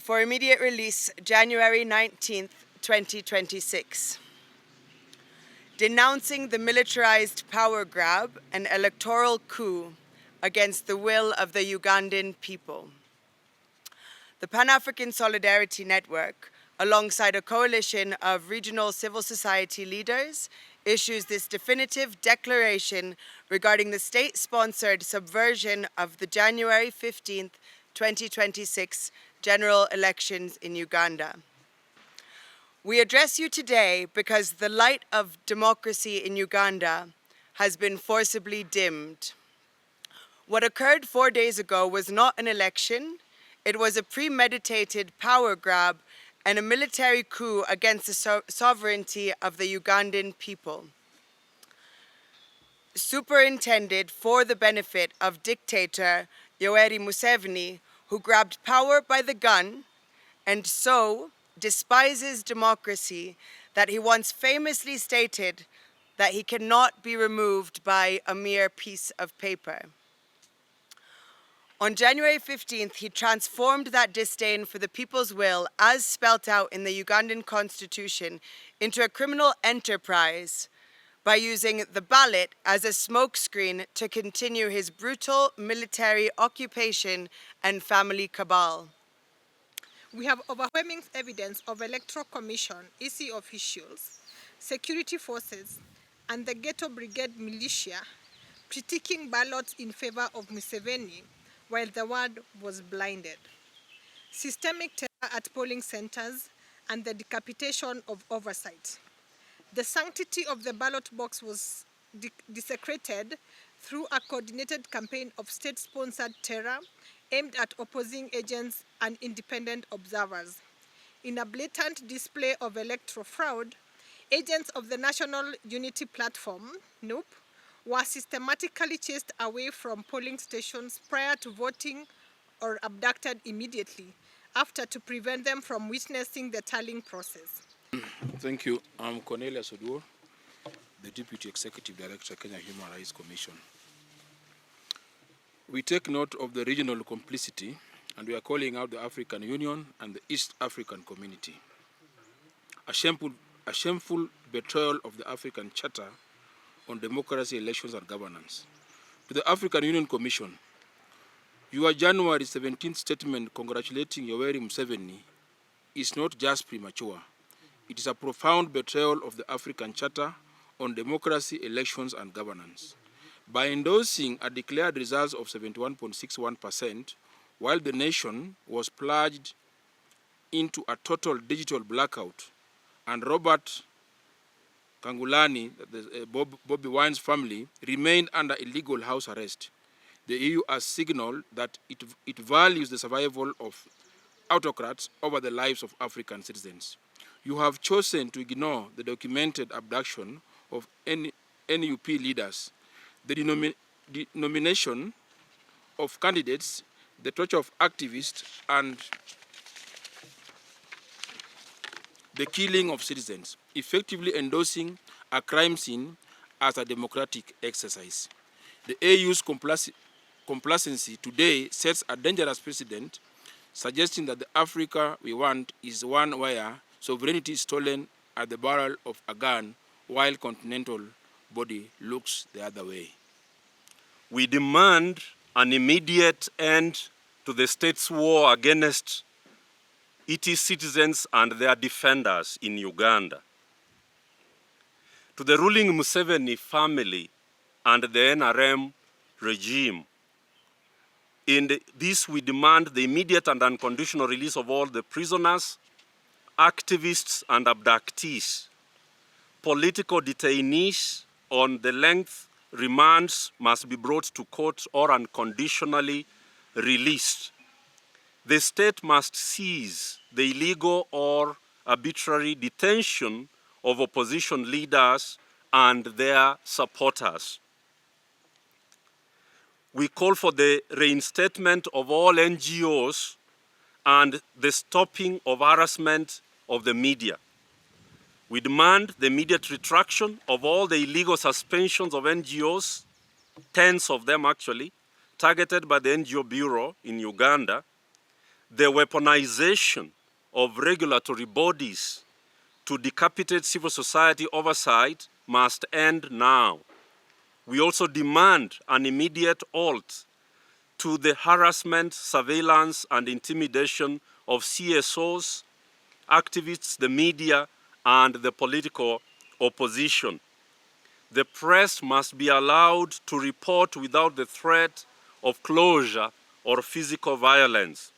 for immediate release January 19th, 2026. Denouncing the militarized power grab and electoral coup against the will of the Ugandan people. The Pan-African Solidarity Network, alongside a coalition of regional civil society leaders, issues this definitive declaration regarding the state-sponsored subversion of the January 15th, 2026 general elections in Uganda. We address you today because the light of democracy in Uganda has been forcibly dimmed. What occurred 4 days ago was not an election. It was a premeditated power grab and a military coup against the sovereignty of the Ugandan people, superintended for the benefit of dictator Yoweri Museveni, who grabbed power by the gun and so despises democracy that he once famously stated that he cannot be removed by a mere piece of paper. On January 15th, he transformed that disdain for the people's will, as spelt out in the Ugandan constitution, into a criminal enterprise by using the ballot as a smokescreen to continue his brutal military occupation and family cabal. We have overwhelming evidence of Electoral Commission, EC officials, security forces, and the Ghetto Brigade militia critiquing ballots in favor of Museveni while the world was blinded. Systemic terror at polling centers and the decapitation of oversight. The sanctity of the ballot box was desecrated through a coordinated campaign of state-sponsored terror aimed at opposing agents and independent observers. In a blatant display of electoral fraud, agents of the National Unity Platform, NUP, were systematically chased away from polling stations prior to voting or abducted immediately after to prevent them from witnessing the tallying process. Thank you. I'm Cornelius Oduor, the Deputy Executive Director, Kenya Human Rights Commission. We take note of the regional complicity and we are calling out the African Union and the East African community. A shameful betrayal of the African Charter on democracy, elections and governance. To the African Union Commission, your January 17th statement congratulating Yoweri Museveni is not just premature. It is a profound betrayal of the African Charter on democracy, elections and governance. By endorsing a declared result of 71.61%, while the nation was plunged into a total digital blackout, and Robert Kangulani, Bobby Wine's family, remained under illegal house arrest, the EU has signaled that it values the survival of autocrats over the lives of African citizens. You have chosen to ignore the documented abduction of NUP leaders, the nomination of candidates, the torture of activists, and the killing of citizens, effectively endorsing a crime scene as a democratic exercise. The AU's complacency today sets a dangerous precedent, suggesting that the Africa we want is one where sovereignty is stolen at the barrel of a gun while continental body looks the other way. We demand an immediate end to the state's war against its citizens and their defenders in Uganda. To the ruling Museveni family and the NRM regime, in this we demand the immediate and unconditional release of all the prisoners, activists and abductees. Political detainees on the length remands must be brought to court or unconditionally released. The state must cease the illegal or arbitrary detention of opposition leaders and their supporters. We call for the reinstatement of all NGOs and the stopping of harassment of the media. We demand the immediate retraction of all the illegal suspensions of NGOs, tens of them actually, targeted by the NGO Bureau in Uganda, The weaponization of regulatory bodies to decapitate civil society oversight must end now. We also demand an immediate halt to the harassment, surveillance, and intimidation of CSOs, activists, the media, and the political opposition. The press must be allowed to report without the threat of closure or physical violence.